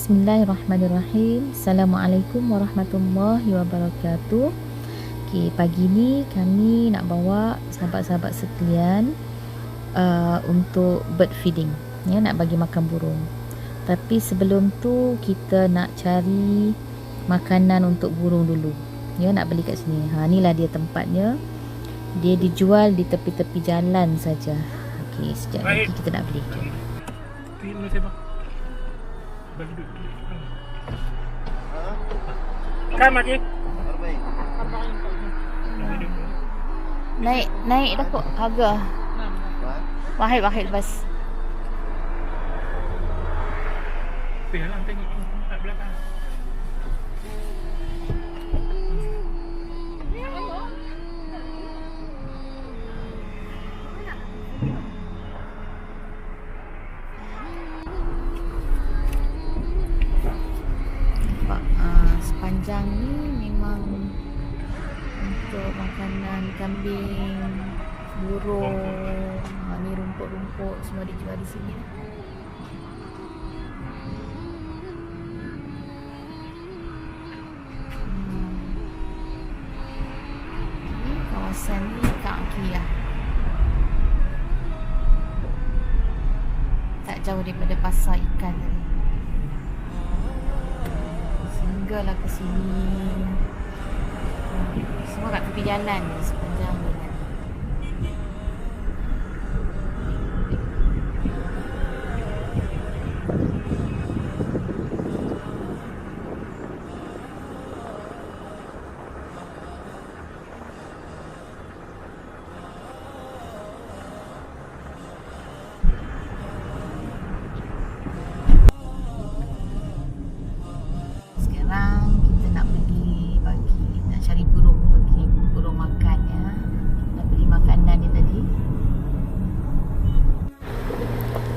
Bismillahirrahmanirrahim. Assalamualaikum warahmatullahi wabarakatuh. Okay, pagi ni kami nak bawa sahabat-sahabat sekalian untuk bird feeding, ya, nak bagi makan burung. Tapi sebelum tu kita nak cari makanan untuk burung dulu. Ya, nak beli kat sini. Inilah dia tempatnya. Dia dijual di tepi-tepi jalan saja. Okey, sekejap lagi kita nak beli. Kam lagi. Naik dah kok harga. Wahid bas. Tengok kat belakang. Sepanjang ni memang untuk makanan kambing, burung. Ni rumput-rumput semua dijual di sini. Ni kawasan ni kaki lah. Tak jauh daripada pasar ikan tadi. Singgahlah ke sini. Semua kat tepi jalan sepanjang ni kan. Cari burung, bagi burung makan, ya. Nak beli makanan ni tadi.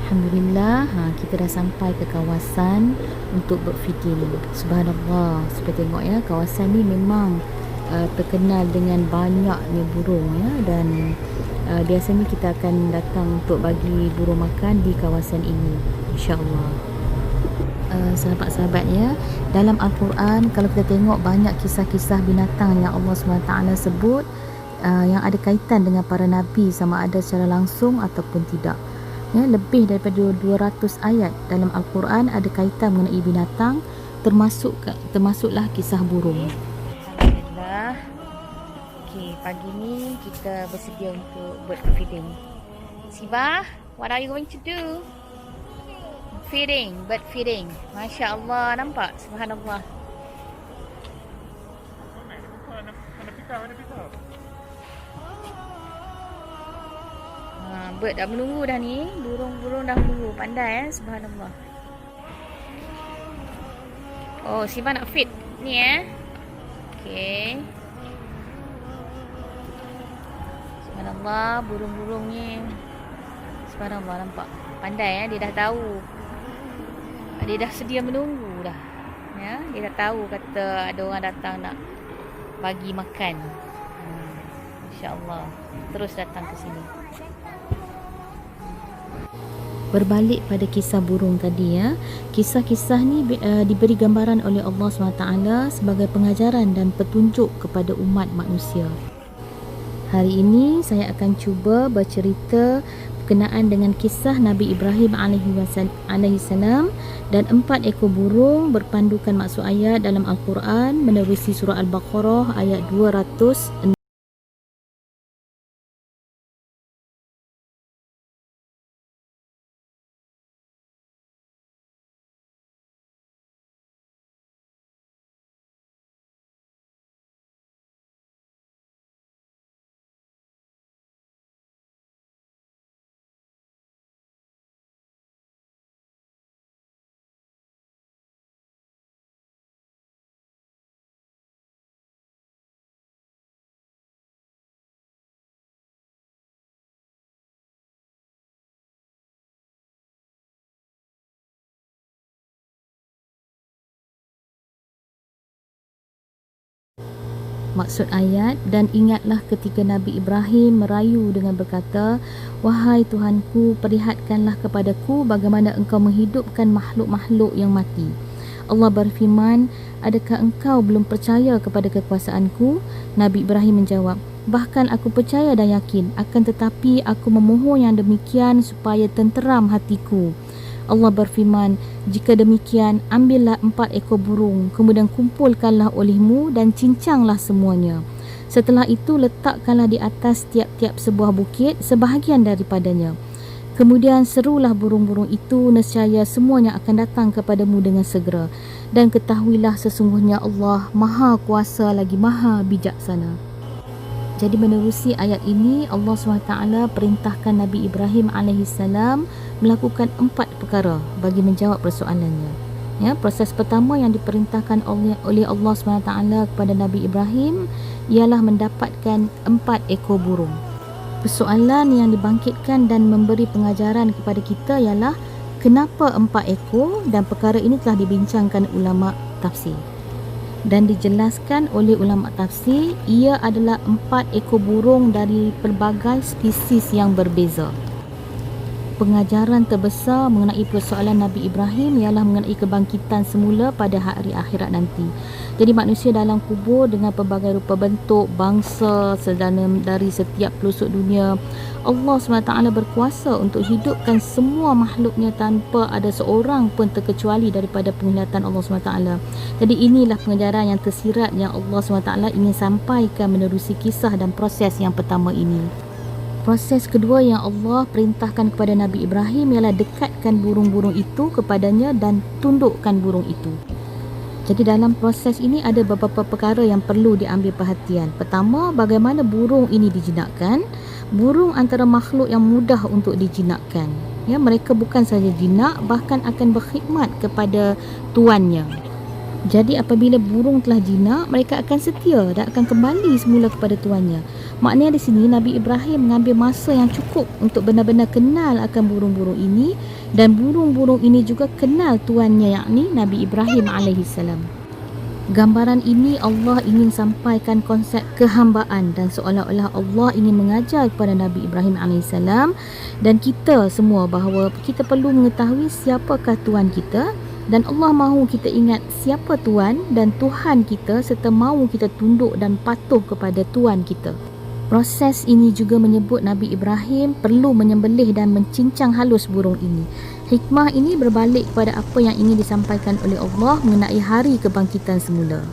Alhamdulillah, kita dah sampai ke kawasan untuk bird feeding. Subhanallah, supaya tengok ya, kawasan ni memang terkenal dengan banyaknya burung, ya. Dan biasanya kita akan datang untuk bagi burung makan di kawasan ini, insya-Allah. Sahabat-sahabatnya, dalam Al-Quran kalau kita tengok banyak kisah-kisah binatang yang Allah SWT sebut yang ada kaitan dengan para nabi, sama ada secara langsung ataupun tidak, ya. Lebih daripada 200 ayat dalam Al-Quran ada kaitan mengenai binatang, termasuklah kisah burung. Alhamdulillah. Okay, pagi ni kita bersedia untuk bird feeding. Siva, what are you going to do? Bird feeding. Masya Allah, nampak? Subhanallah. Bird dah menunggu dah ni. Burung-burung dah menunggu. Pandai, subhanallah. Oh, Siva nak feed ni, Okay. Subhanallah, burung-burung ni. Subhanallah, nampak? Pandai, dia dah tahu. Dia dah sedia menunggu dah, ya. Dia dah tahu kata ada orang datang nak bagi makan. InsyaAllah terus datang ke sini. Berbalik pada kisah burung tadi, ya. Kisah-kisah ni diberi gambaran oleh Allah SWT sebagai pengajaran dan petunjuk kepada umat manusia. Hari ini saya akan cuba bercerita berkenaan dengan kisah Nabi Ibrahim alaihissalam dan 4 ekor burung berpandukan maksud ayat dalam Al-Quran menerusi surah Al-Baqarah ayat 206. maksud ayat, dan ingatlah ketika Nabi Ibrahim merayu dengan berkata, "Wahai Tuhanku, perlihatkanlah kepadaku bagaimana engkau menghidupkan makhluk-makhluk yang mati. Allah berfirman, adakah engkau belum percaya kepada kekuasaanku? Nabi Ibrahim menjawab, bahkan aku percaya dan yakin, akan tetapi aku memohon yang demikian supaya tenteram hatiku. Allah berfirman, jika demikian, ambillah 4 ekor burung, kemudian kumpulkanlah olehmu dan cincanglah semuanya. Setelah itu letakkanlah di atas tiap-tiap sebuah bukit sebahagian daripadanya. Kemudian serulah burung-burung itu, nescaya semuanya akan datang kepadamu dengan segera. Dan ketahuilah sesungguhnya Allah Maha Kuasa lagi Maha Bijaksana. Jadi menerusi ayat ini, Allah SWT perintahkan Nabi Ibrahim AS melakukan 4 perkara bagi menjawab persoalannya. Ya, proses pertama yang diperintahkan oleh Allah SWT kepada Nabi Ibrahim ialah mendapatkan 4 ekor burung. Persoalan yang dibangkitkan dan memberi pengajaran kepada kita ialah kenapa 4 ekor, dan perkara ini telah dibincangkan ulama tafsir. Dan dijelaskan oleh ulama tafsir, ia adalah 4 ekor burung dari pelbagai spesies yang berbeza. Pengajaran terbesar mengenai persoalan Nabi Ibrahim ialah mengenai kebangkitan semula pada hari akhirat nanti. Jadi manusia dalam kubur dengan pelbagai rupa bentuk, bangsa dari setiap pelosok dunia, Allah SWT berkuasa untuk hidupkan semua makhluknya tanpa ada seorang pun terkecuali daripada penglihatan Allah SWT. Jadi inilah pengajaran yang tersirat yang Allah SWT ingin sampaikan menerusi kisah dan proses yang pertama ini. Proses kedua yang Allah perintahkan kepada Nabi Ibrahim ialah dekatkan burung-burung itu kepadanya dan tundukkan burung itu. Jadi dalam proses ini ada beberapa perkara yang perlu diambil perhatian. Pertama, bagaimana burung ini dijinakkan. Burung antara makhluk yang mudah untuk dijinakkan. Ya, mereka bukan sahaja jinak, bahkan akan berkhidmat kepada tuannya. Jadi apabila burung telah jinak, mereka akan setia dan akan kembali semula kepada tuannya. Maknanya di sini Nabi Ibrahim mengambil masa yang cukup untuk benar-benar kenal akan burung-burung ini, dan burung-burung ini juga kenal tuannya, yakni Nabi Ibrahim AS. Gambaran ini Allah ingin sampaikan konsep kehambaan, dan seolah-olah Allah ingin mengajar kepada Nabi Ibrahim AS dan kita semua bahawa kita perlu mengetahui siapakah Tuhan kita. Dan Allah mahu kita ingat siapa Tuhan dan Tuhan kita, serta mahu kita tunduk dan patuh kepada Tuhan kita. Proses ini juga menyebut Nabi Ibrahim perlu menyembelih dan mencincang halus burung ini. Hikmah ini berbalik kepada apa yang ingin disampaikan oleh Allah mengenai hari kebangkitan semula.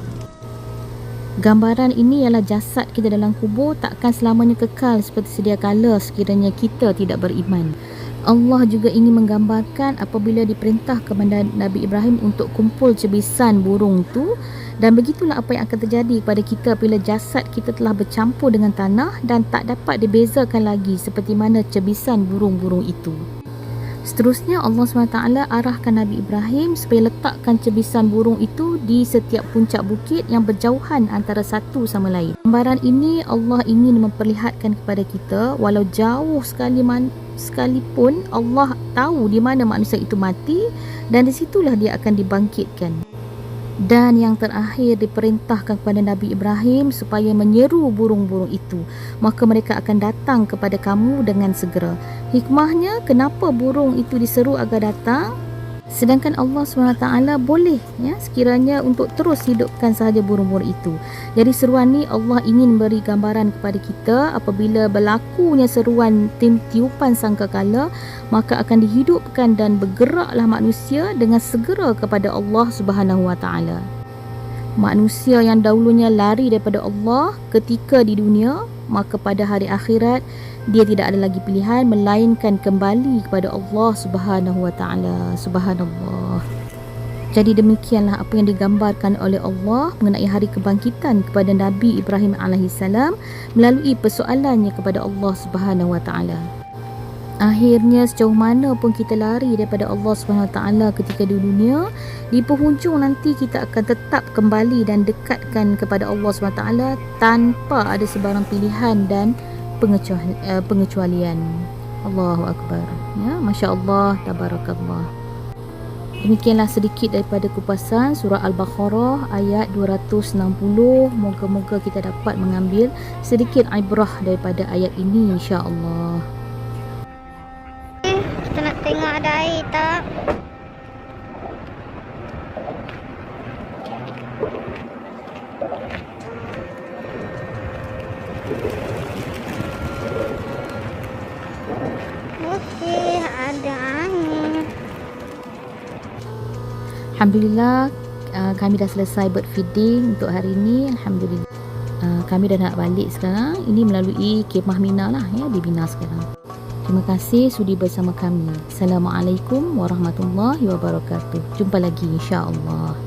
Gambaran ini ialah jasad kita dalam kubur takkan selamanya kekal seperti sedia kala sekiranya kita tidak beriman. Allah juga ingin menggambarkan apabila diperintah kepada Nabi Ibrahim untuk kumpul cebisan burung itu, dan begitulah apa yang akan terjadi kepada kita bila jasad kita telah bercampur dengan tanah dan tak dapat dibezakan lagi seperti mana cebisan burung-burung itu. Seterusnya Allah SWT arahkan Nabi Ibrahim supaya letakkan cebisan burung itu di setiap puncak bukit yang berjauhan antara satu sama lain. Gambaran ini Allah ingin memperlihatkan kepada kita walau jauh sekalipun Allah tahu di mana manusia itu mati, dan di situlah dia akan dibangkitkan. Dan yang terakhir diperintahkan kepada Nabi Ibrahim supaya menyeru burung-burung itu, maka mereka akan datang kepada kamu dengan segera. Hikmahnya, kenapa burung itu diseru agar datang, sedangkan Allah SWT boleh sekiranya untuk terus hidupkan sahaja burung-burung itu. Jadi seruan ni Allah ingin beri gambaran kepada kita apabila berlakunya seruan tiupan sangkakala, maka akan dihidupkan dan bergeraklah manusia dengan segera kepada Allah Subhanahu Wa Taala. Manusia yang dahulunya lari daripada Allah ketika di dunia, maka pada hari akhirat dia tidak ada lagi pilihan melainkan kembali kepada Allah Subhanahu Wa Taala. Subhanallah. Jadi demikianlah apa yang digambarkan oleh Allah mengenai hari kebangkitan kepada Nabi Ibrahim alaihissalam melalui persoalannya kepada Allah Subhanahu Wa Taala. Akhirnya sejauh mana pun kita lari daripada Allah SWT ketika di dunia, di penghujung nanti kita akan tetap kembali dan dekatkan kepada Allah SWT tanpa ada sebarang pilihan dan pengecualian. Allahu Akbar. Ya, Masya Allah, Tabarakallah. Demikianlah sedikit daripada kupasan surah Al-Baqarah ayat 260. Moga-moga kita dapat mengambil sedikit ibrah daripada ayat ini, insya-Allah. Kita nak tengok ada air tak? Alhamdulillah, kami dah selesai bird feeding untuk hari ini. Alhamdulillah. Kami dah nak balik sekarang. Ini melalui Kemah Mina lah ya, di Mina sekarang. Terima kasih sudi bersama kami. Assalamualaikum warahmatullahi wabarakatuh. Jumpa lagi insya-Allah.